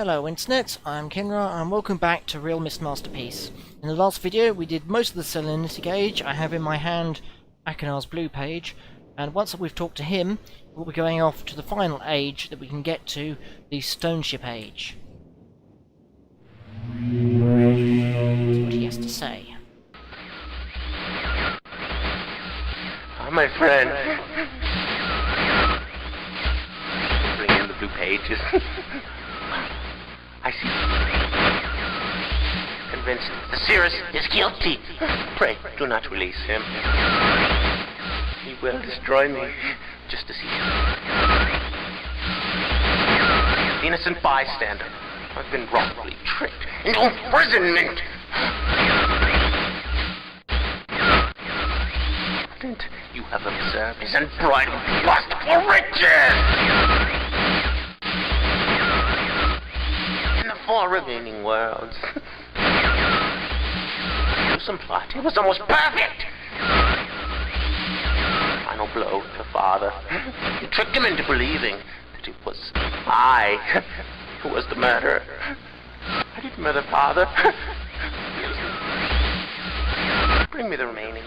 Hello Internet, I'm Kenra and welcome back to realMyst Masterpiece. In the last video we did most of the Stoneship Age. I have in my hand Akenar's blue page, and once we've talked to him, we'll be going off to the final age that we can get to, the Stoneship Age. That's what he has to say. Oh, my friend. Bring in the blue pages. I see. Convinced the Cirrus is guilty. Pray, do not release him. He will destroy me, just as he did. The innocent bystander. I've been wrongfully tricked into imprisonment. And you have observed his unbridled lust for riches. In the 4 remaining worlds. Gruesome plot. It was almost perfect. Final blow to the father. You tricked him into believing that it was I who was the murderer. I didn't murder father. Bring me the remaining.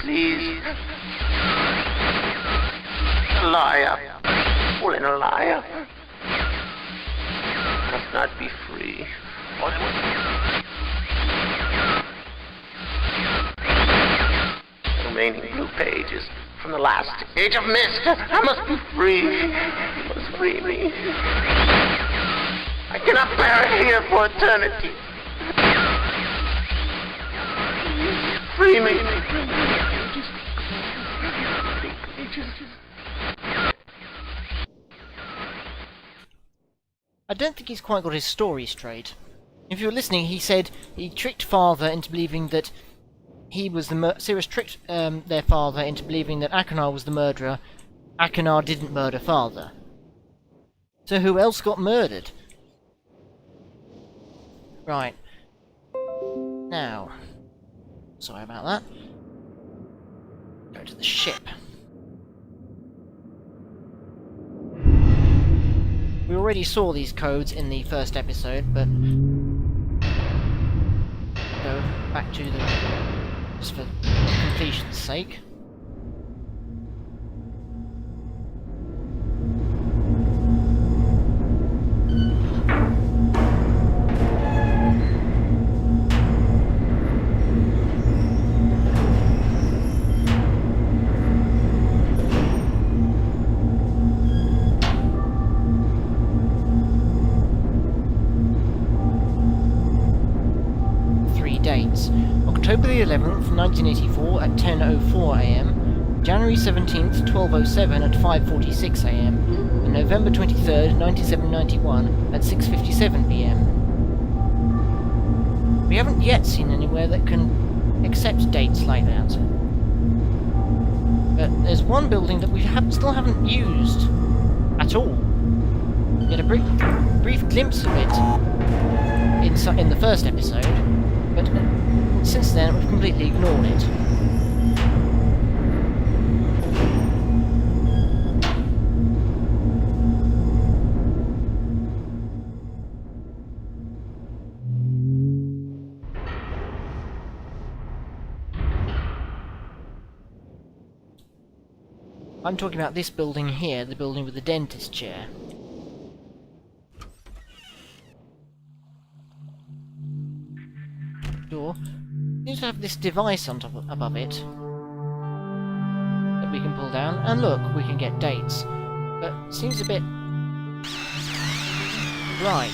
Please. A liar. All in a liar. Must not be free. Or they will... The remaining blue pages from the last age of mist. I must be free. You must free me. I cannot bear it here for eternity. Free me. I don't think he's quite got his story straight. If you were listening, he said he tricked father into believing that he was the Cirrus tricked their father into believing that Akenar was the murderer. Akenar didn't murder father. So who else got murdered? Right. Now, sorry about that. Go to the ship. We already saw these codes in the first episode, but go back to them just for completion's sake. Dates: October the 11th, 1984 at 10:04 AM, January 17th, 12:07 at 5:46 AM, and November 23rd, 9791 at 6:57 PM. We haven't yet seen anywhere that can accept dates like that. But there's one building that we still haven't used at all. We had a brief glimpse of it in the first episode, but since then we've completely ignored it. I'm talking about this building here, the building with the dentist chair. Door seems to have this device on top above it that we can pull down, and look, we can get dates, but it seems a bit bright.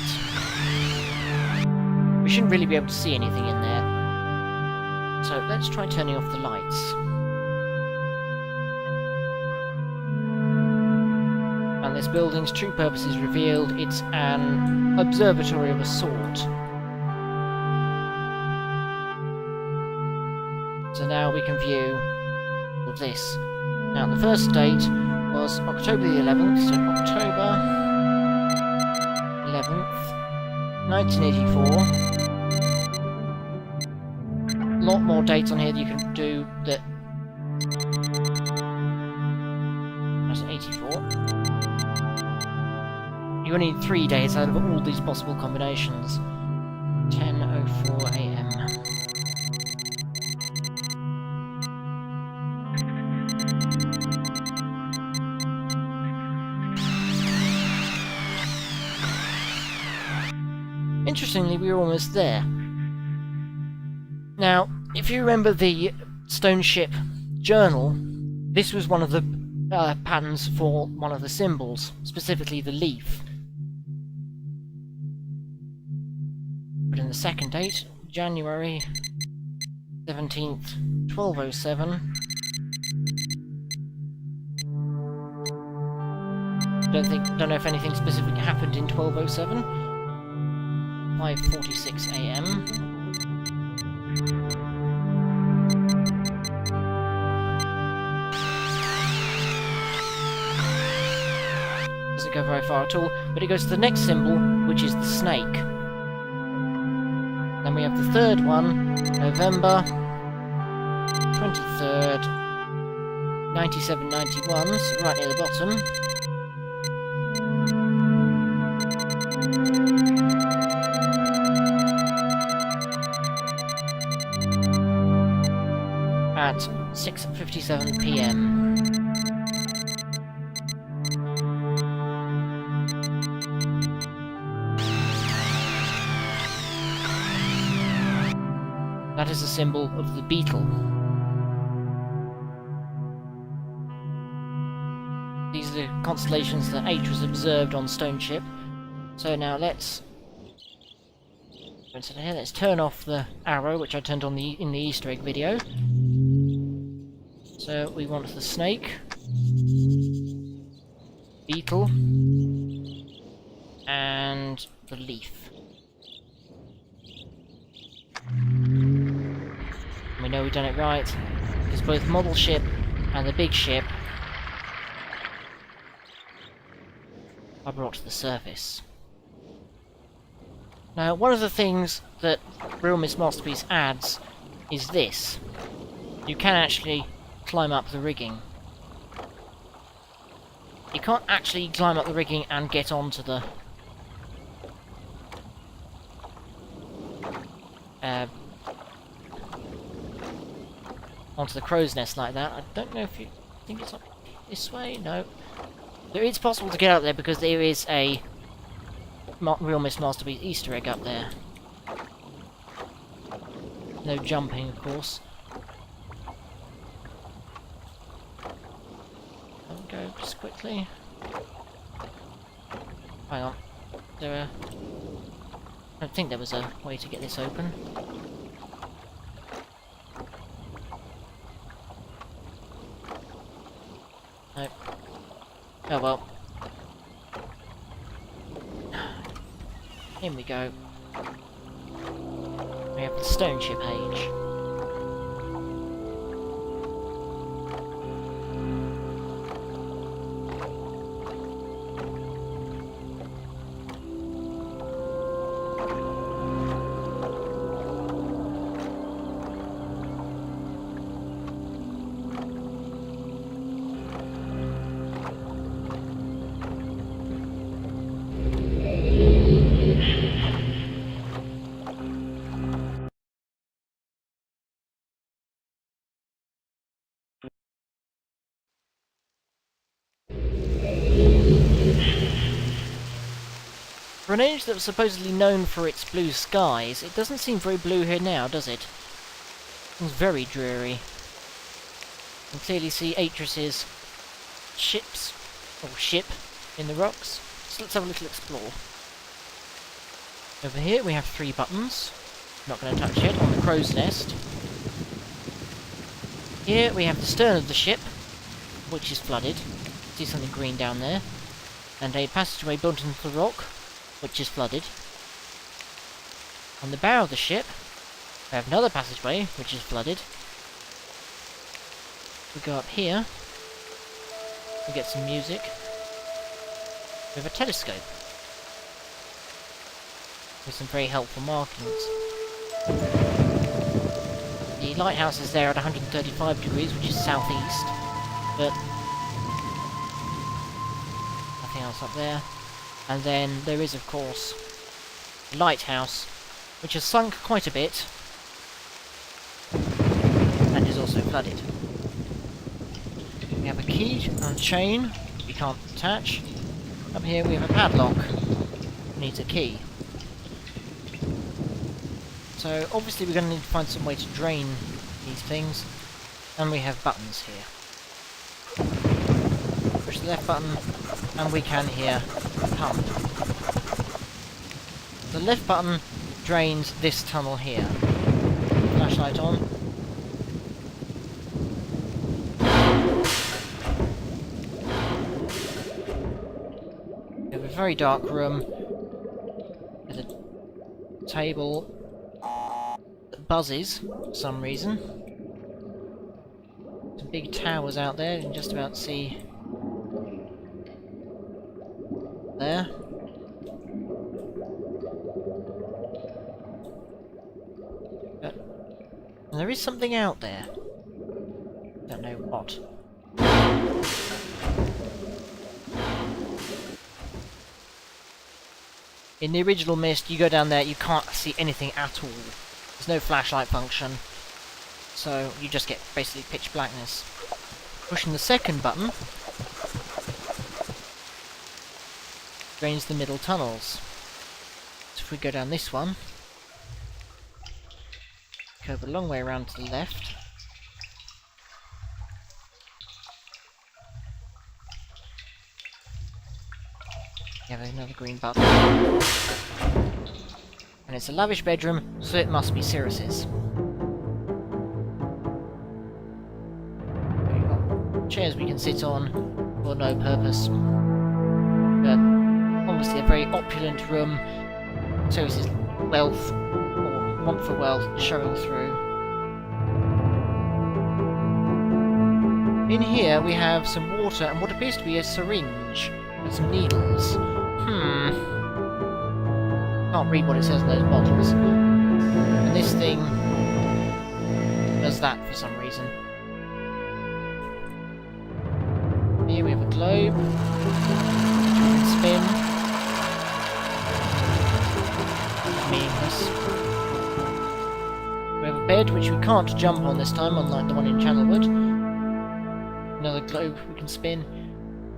We shouldn't really be able to see anything in there, so let's try turning off the lights. And this building's true purpose is revealed. It's an observatory of a sort. So now we can view all of this. Now the first date was October the 11th, so October 11th, 1984. A lot more dates on here that you can do that. That's 84. You only need 3 days out of all these possible combinations. 10:04 AM. Interestingly, we were almost there. Now, if you remember the Stoneship journal, this was one of the patterns for one of the symbols, specifically the leaf. Put in the second date, January 17th, 1207. Don't know if anything specific happened in 1207. 5:46 AM. Doesn't go very far at all, but it goes to the next symbol, which is the snake. Then we have the third one, November 23rd, 9791, so right near the bottom. At 6:57 PM. That is a symbol of the beetle. These are the constellations that H was observed on Stoneship. So now let's turn off the arrow, which I turned on in the Easter egg video. So we want the snake, beetle, and the leaf. We know we've done it right, because both model ship and the big ship are brought to the surface. Now, one of the things that realMyst Masterpiece adds is this. You can actually climb up the rigging. You can't actually climb up the rigging and get onto the crow's nest like that. I don't know if you think it's up this way. No, it's possible to get up there because there is a realMyst Masterpiece Easter egg up there. No jumping, of course. I'll go just quickly. Hang on. I don't think there was a way to get this open. Nope. Oh well. In we go. We have the Stoneship Age. For an age that was supposedly known for its blue skies, it doesn't seem very blue here now, does it? It's very dreary. You can clearly see Atris's ship in the rocks. So let's have a little explore. Over here we have 3 buttons. Not going to touch it, on the crow's nest. Here we have the stern of the ship, which is flooded. See something green down there. And a passageway built into the rock, which is flooded. On the bow of the ship, we have another passageway, which is flooded. We go up here, we get some music. We have a telescope, with some very helpful markings. The lighthouse is there at 135 degrees, which is southeast, but nothing else up there. And then there is, of course, the lighthouse, which has sunk quite a bit, and is also flooded. We have a key and a chain we can't attach. Up here we have a padlock, needs a key. So obviously we're going to need to find some way to drain these things, and we have buttons here. Push the left button, and we can hear a pump. The left button drains this tunnel here. Flashlight on. We have a very dark room with a table that buzzes for some reason. Some big towers out there, you can just about see there. And there is something out there. Don't know what. In the original Myst, you go down there, you can't see anything at all. There's no flashlight function, so you just get basically pitch blackness. Pushing the second button drains the middle tunnels. So if we go down this one, curve a long way around to the left. You have another green button. And it's a lavish bedroom, so it must be Sirius's. We've got chairs we can sit on for no purpose. But obviously a very opulent room. Sirius's wealth, or want for wealth, showing through. In here we have some water and what appears to be a syringe with some needles. Can't read what it says in those bottles. And this thing does that for some reason. Here we have a globe, which we can spin. Meaningless. We have a bed which we can't jump on this time, unlike the one in Channelwood. Another globe we can spin.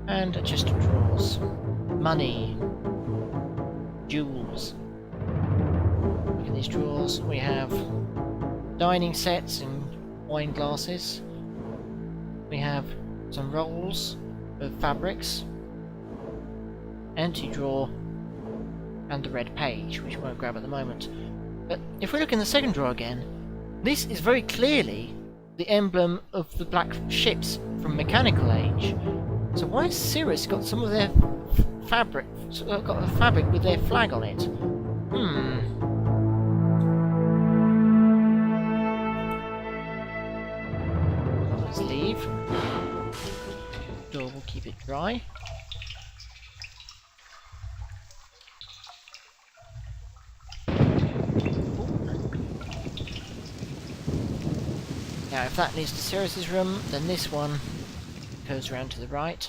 And a chest of drawers. Money. Jewels. Look in these drawers. We have dining sets and wine glasses. We have some rolls of fabrics. Empty drawer. And the red page, which we won't grab at the moment. But if we look in the second drawer again, this is very clearly the emblem of the black ships from Mechanical Age. So why has Sirius got some of their fabric, got a fabric with their flag on it? Let's leave. Door will keep it dry. Now if that leads to Sirius's room, then this one goes around to the right.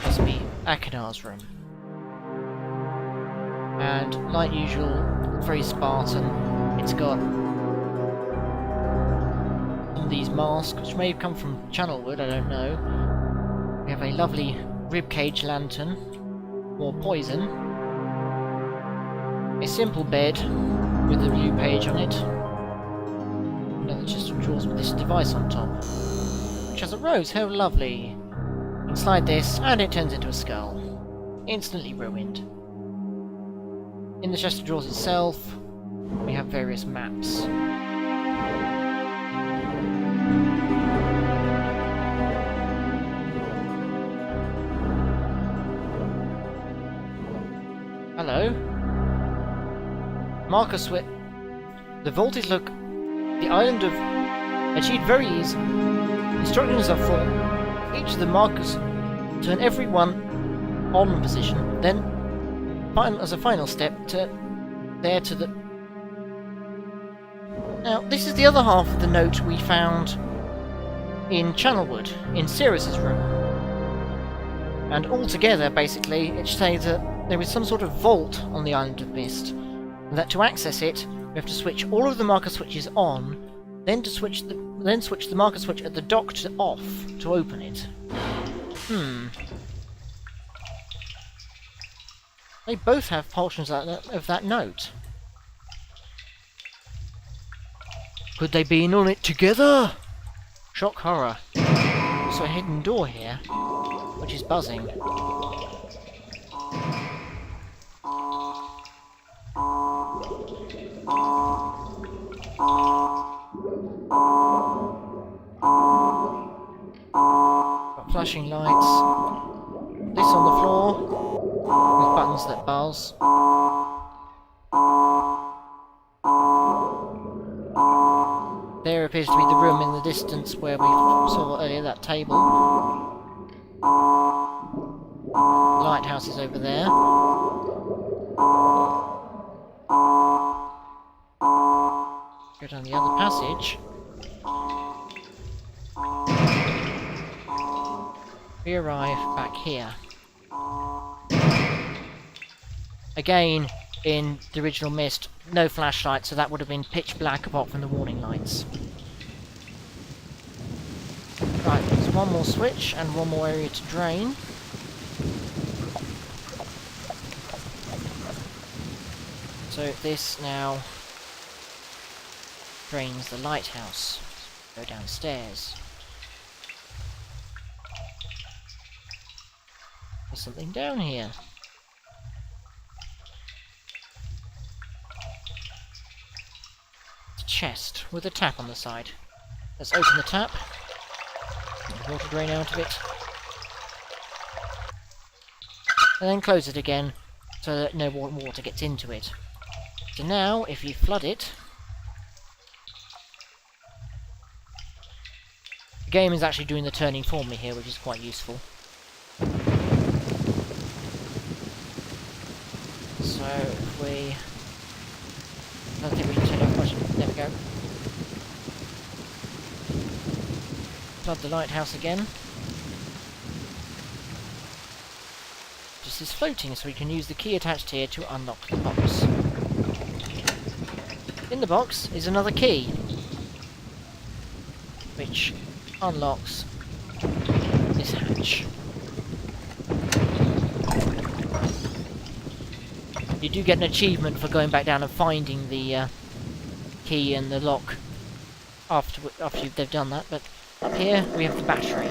Must be Akinar's room. And like usual, very Spartan. It's got some of these masks, which may have come from Channelwood, I don't know. We have a lovely ribcage lantern, more poison. A simple bed with a blue page on it. Another chest of drawers with this device on top, which has a rose. How lovely! You can slide this, and it turns into a skull. Instantly ruined. In the chest of drawers itself, we have various maps. Hello. Marcus Witt. The vault is the island of achieved very easy. Instructions are for each of the markers turn everyone on position, then as a final step to there to the Now, this is the other half of the note we found in Channelwood, in Sirius's room. And altogether, basically, it says that there is some sort of vault on the Island of Mist, and that to access it, we have to switch all of the marker switches on, then switch the marker switch at the dock to off to open it. They both have portions of that note. Could they be in on it together? Shock horror. Also a hidden door here, which is buzzing. Got flashing lights. This on the floor, with buttons that buzz. There appears to be the room in the distance where we saw earlier, that table. The lighthouse is over there. Go down the other passage. We arrive back here. Again, in the original Myst, no flashlight, so that would have been pitch black apart from the warning lights. Right, there's one more switch and one more area to drain. So this now drains the lighthouse. Go downstairs. There's something down here. Chest with a tap on the side. Let's open the tap. Get the water drain out of it. And then close it again so that no more water gets into it. So now, if you flood it, the game is actually doing the turning for me here, which is quite useful. So if we... I don't think we can turn off much. There we go. Flood the lighthouse again. This is floating, so we can use the key attached here to unlock the box. In the box is another key, which unlocks this hatch. You do get an achievement for going back down and finding the key and the lock after they've done that, but up here we have the battery.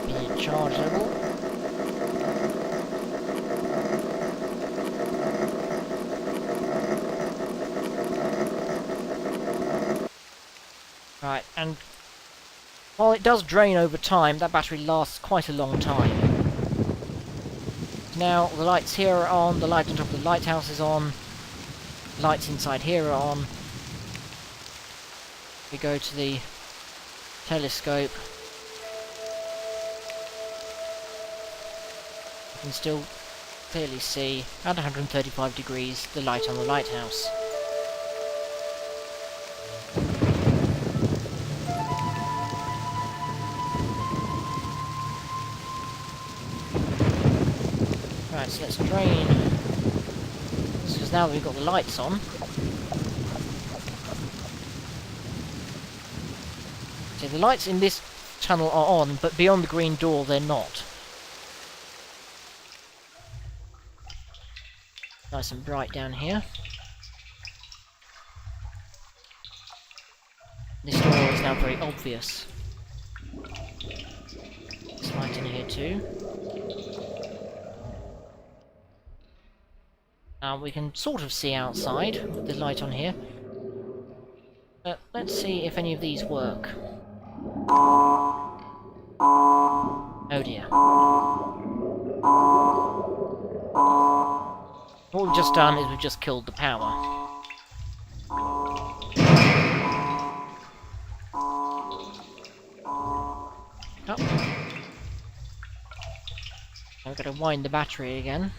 Being charge level. Right, and while it does drain over time, that battery lasts quite a long time. Now, the lights here are on, the light on top of the lighthouse is on, lights inside here are on. We go to the telescope. You can still clearly see, at 135 degrees, the light on the lighthouse. Right, so let's drain. Because now that we've got the lights on. So the lights in this tunnel are on, but beyond the green door they're not. Nice and bright down here. This door is now very obvious. There's light in here too. We can sort of see outside with the light on here. But let's see if any of these work. Oh dear. What we've just done is we've just killed the power. Up. No, we're going to wind the battery again.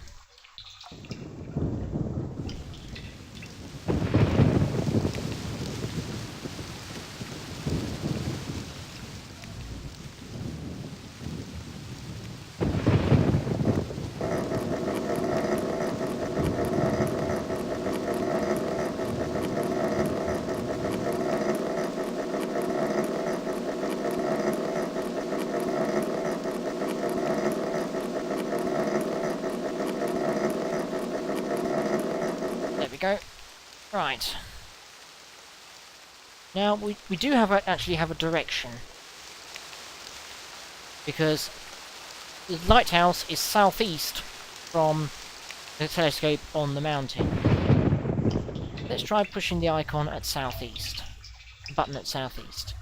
Go. Right. Now we do actually have a direction, because the lighthouse is southeast from the telescope on the mountain. Let's try pushing the icon at southeast. The button at southeast.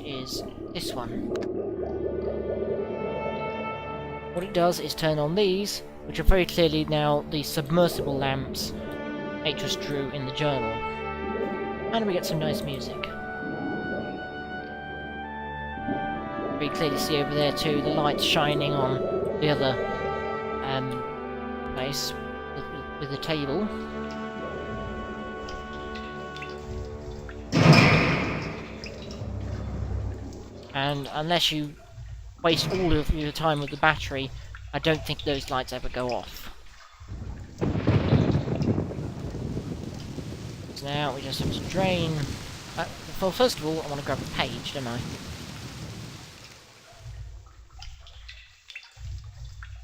Is this one. What it does is turn on these, which are very clearly now the submersible lamps Atlas drew in the journal. And we get some nice music. We clearly see over there too the lights shining on the other place with the table. And unless you waste all of your time with the battery, I don't think those lights ever go off. So now we just have to drain... well, first of all, I want to grab a page, don't I?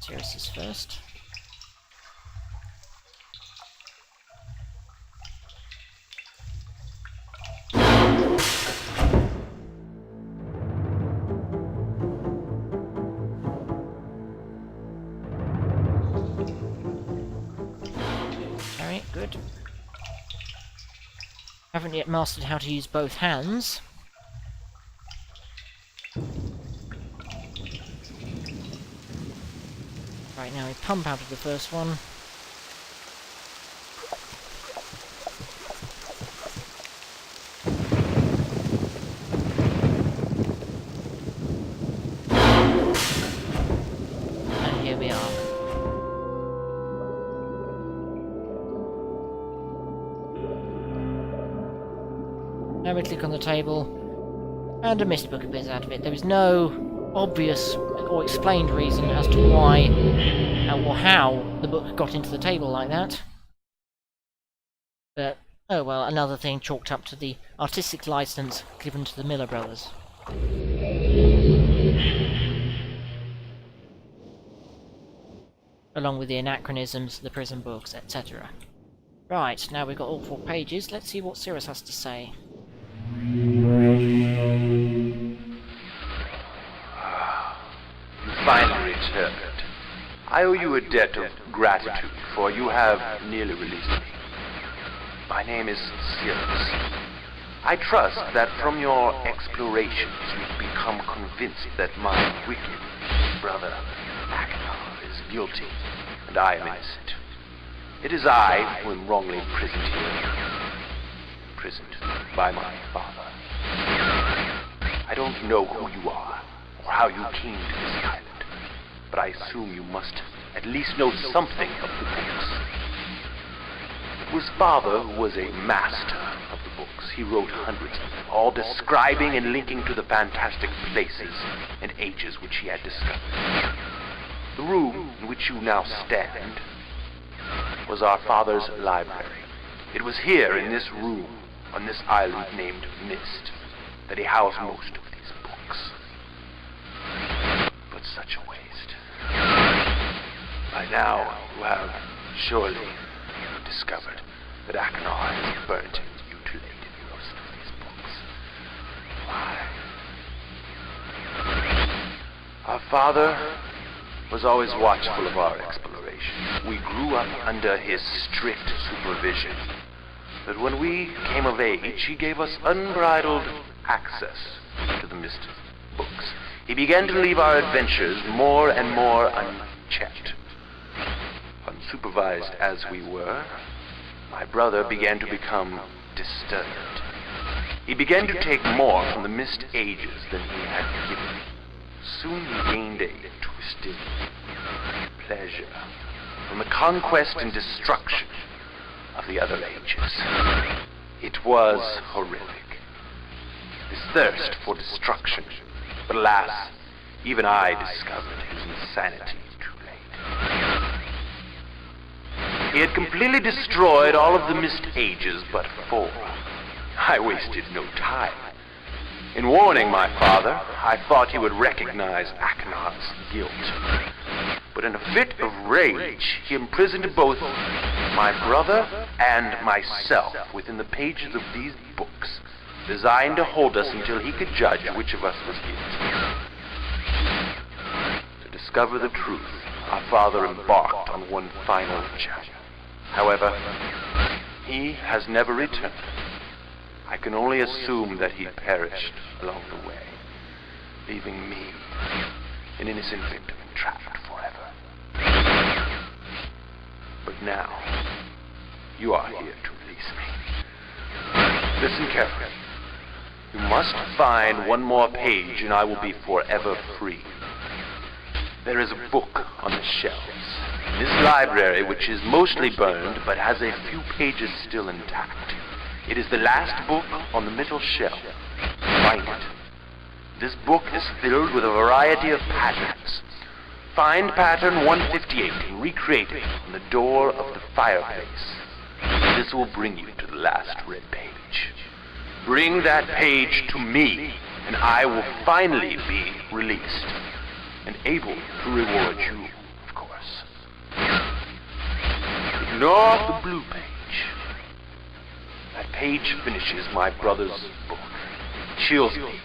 Sirius is first. Good. Haven't yet mastered how to use both hands. Right, now we pump out of the first one. And here we are. Now we click on the table, and a mist book appears out of it. There is no obvious or explained reason as to why or how the book got into the table like that. But, oh well, another thing chalked up to the artistic license given to the Miller brothers. Along with the anachronisms, the prison books, etc. Right, now we've got all 4 pages. Let's see what Sirius has to say. You finally returned. I owe you a debt of gratitude, for you have nearly released me. My name is Sirius. I trust that from your explorations you've become convinced that my wicked brother Achenar is guilty, and I am innocent. It is I who am wrongly imprisoned here. Imprisoned by my father. I don't know who you are, or how you came to this island, but I assume you must at least know something of the books. His father was a master of the books. He wrote hundreds of them, all describing and linking to the fantastic places and ages which he had discovered. The room in which you now stand was our father's library. It was here in this room, on this island named Myst, that he housed most of these books. But such a waste. By now, you have surely discovered that Achenar has burnt and mutilated most of these books. Why? Our father was always watchful of our exploration. We grew up under his strict supervision. But when we came of age, he gave us unbridled access to the Myst books. He began to leave our adventures more and more unchecked. Unsupervised as we were, my brother began to become disturbed. He began to take more from the Myst Ages than he had given. Soon he gained a twisted pleasure from the conquest and destruction of the other ages. It was horrific, this thirst for destruction. But alas, even I discovered his insanity too late. He had completely destroyed all of the Myst Ages but 4. I wasted no time. In warning my father, I thought he would recognize Achena's guilt. But in a fit of rage, he imprisoned both my brother and myself within the pages of these books, designed to hold us until he could judge which of us was guilty. To discover the truth, our father embarked on one final journey. However, he has never returned. I can only assume that he perished along the way, leaving me, an innocent victim, entrapped forever. But now, you are here to release me. Listen carefully. You must find one more page and I will be forever free. There is a book on the shelves in this library which is mostly burned but has a few pages still intact. It is the last book on the middle shelf. Find it. This book is filled with a variety of patterns. Find pattern 158 and recreate it on the door of the fireplace. This will bring you to the last red page. Bring that page to me, and I will finally be released, and able to reward you, of course. Ignore the blue page. That page finishes my brother's book. It chills me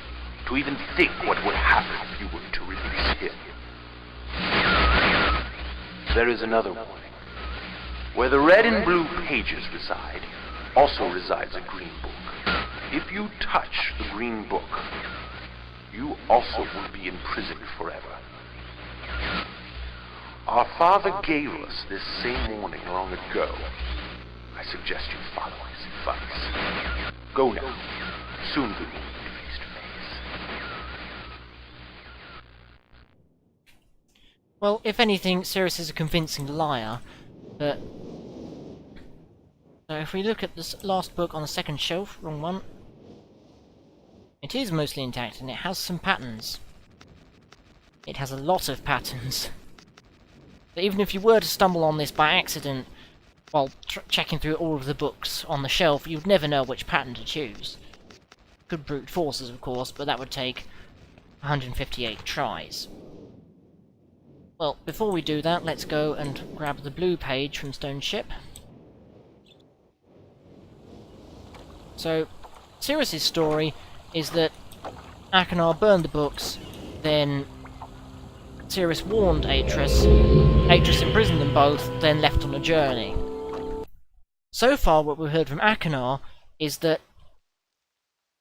to even think what would happen if you were to release him. There is another warning. Where the red and blue pages reside, also resides a green book. If you touch the green book, you also will be imprisoned forever. Our father gave us this same warning long ago. I suggest you follow his advice. Go now. Soon we will meet face to face. Well, if anything, Sirius is a convincing liar, but... So if we look at this last book on the second shelf, wrong one, it is mostly intact and it has some patterns. It has a lot of patterns. But even if you were to stumble on this by accident, while checking through all of the books on the shelf, you'd never know which pattern to choose. Could brute forces, of course, but that would take 158 tries. Well, before we do that, let's go and grab the blue page from Stoneship. So, Sirius's story is that Achenar burned the books, then Sirius warned Atris. Atris imprisoned them both, then left on a journey. So far, what we've heard from Achenar is that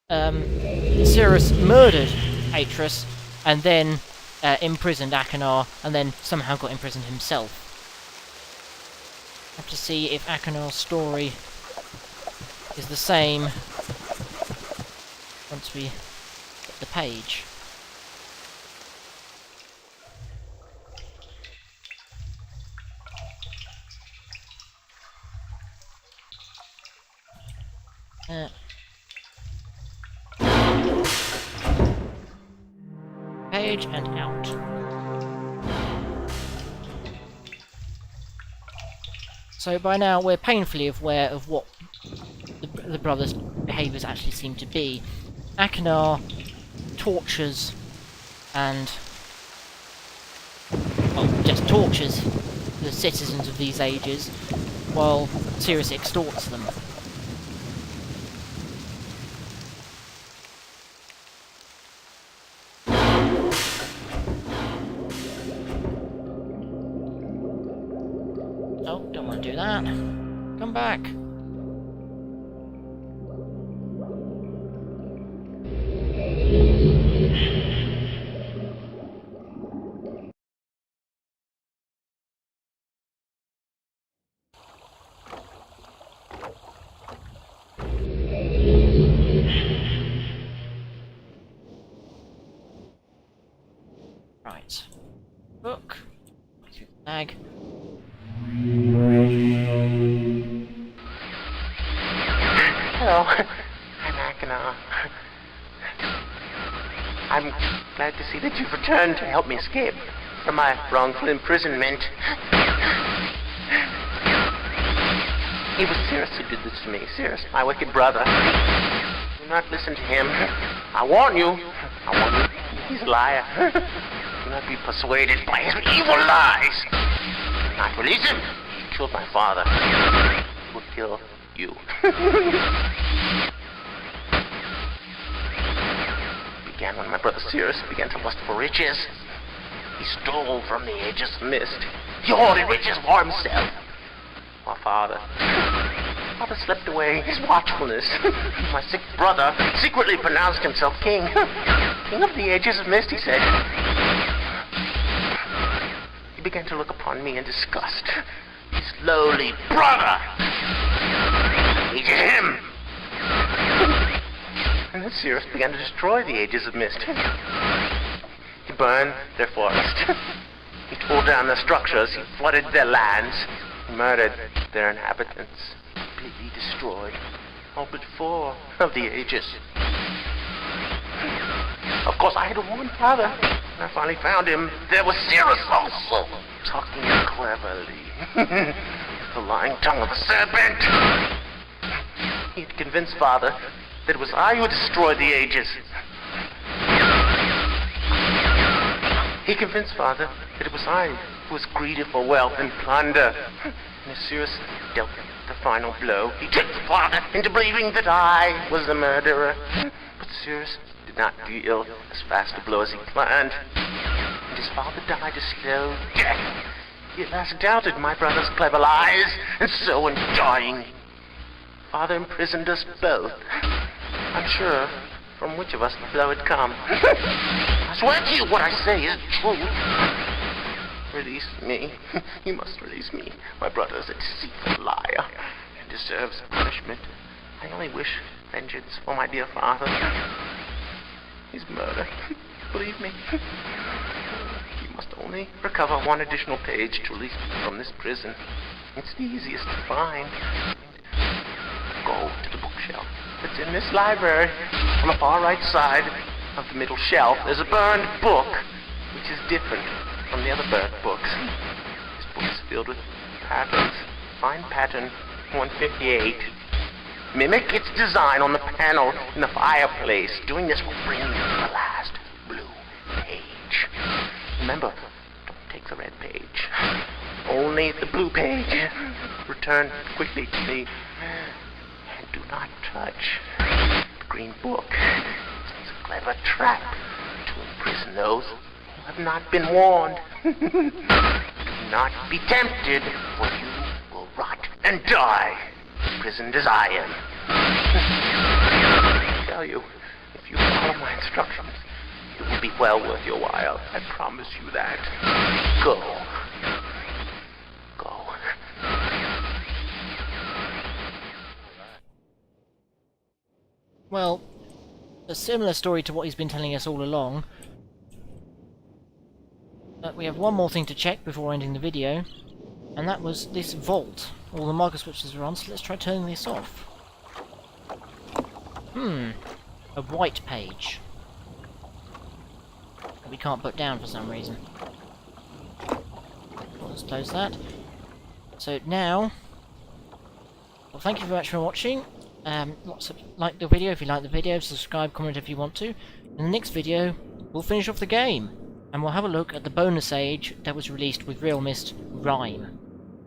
Sirius murdered Atris and then imprisoned Achenar, and then somehow got imprisoned himself. Have to see if Achenar's story is the same once we get the page. Page and out. So by now we're painfully aware of what the brothers' behaviours actually seem to be. Achenar tortures and, well, just tortures the citizens of these ages, while Sirius extorts them. Oh, don't want to do that. Come back. Hello, I'm Akina. I'm glad to see that you've returned to help me escape from my wrongful imprisonment. It was Cirrus who did this to me. Cirrus, my wicked brother. Do not listen to him. I warn you. He's a liar. Do not be persuaded by his evil lies. Do not release him. He killed my father. He will kill you. It began when my brother Cirrus began to lust for riches. He stole from the Aegis Mist. He hoarded riches for himself. My father slept away his watchfulness. My sick brother secretly pronounced himself king. King of the Aegis Mist, he said. He began to look upon me in disgust. His lowly brother hated him. And then Cirrus began to destroy the Aegis of Mist. He burned their forest. He tore down their structures. He flooded their lands. He murdered their inhabitants. Completely destroyed all but 4 of the Aegis. Of course, I had to warn Father. When I finally found him, there was Cirrus also, talking cleverly. With the lying tongue of a serpent. He had convinced Father that it was I who had destroyed the Aegis. He convinced Father that it was I who was greedy for wealth and plunder. And as Cirrus dealt the final blow, he tricked Father into believing that I was the murderer. But Cirrus did not deal as fast a blow as he planned. And his father died a slow death. He at last doubted my brother's clever lies, and so in dying, Father imprisoned us both. Unsure from which of us the blow had come. I swear to you what I say is true. Release me. You must release me. My brother is a deceitful liar and deserves punishment. I only wish vengeance for my dear father. His murder. Believe me. You must only recover 1 additional page to release me from this prison. It's the easiest to find. Go to the bookshelf that's in this library. On the far right side of the middle shelf, there's a burned book, which is different from the other burnt books. This book is filled with patterns. Find pattern 158. Mimic its design on the panel in the fireplace. Doing this will bring you to the last blue page. Remember, don't take the red page. Only the blue page. Return quickly to me. And do not touch the green book. It's a clever trap to imprison those who have not been warned. Do not be tempted, or you will rot and die, imprisoned as I am. I tell you, if you follow my instructions, it will be well worth your while. I promise you that. Go. Go. Well, a similar story to what he's been telling us all along. But we have one more thing to check before ending the video, and that was this vault. All the marker switches are on, so let's try turning this off. A white page that we can't put down for some reason. Let's close that. So now, well, thank you very much for watching. Like the video if you like the video, subscribe, comment if you want to. In the next video, we'll finish off the game, and we'll have a look at the bonus age that was released with realMyst Rhyme.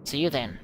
See you then.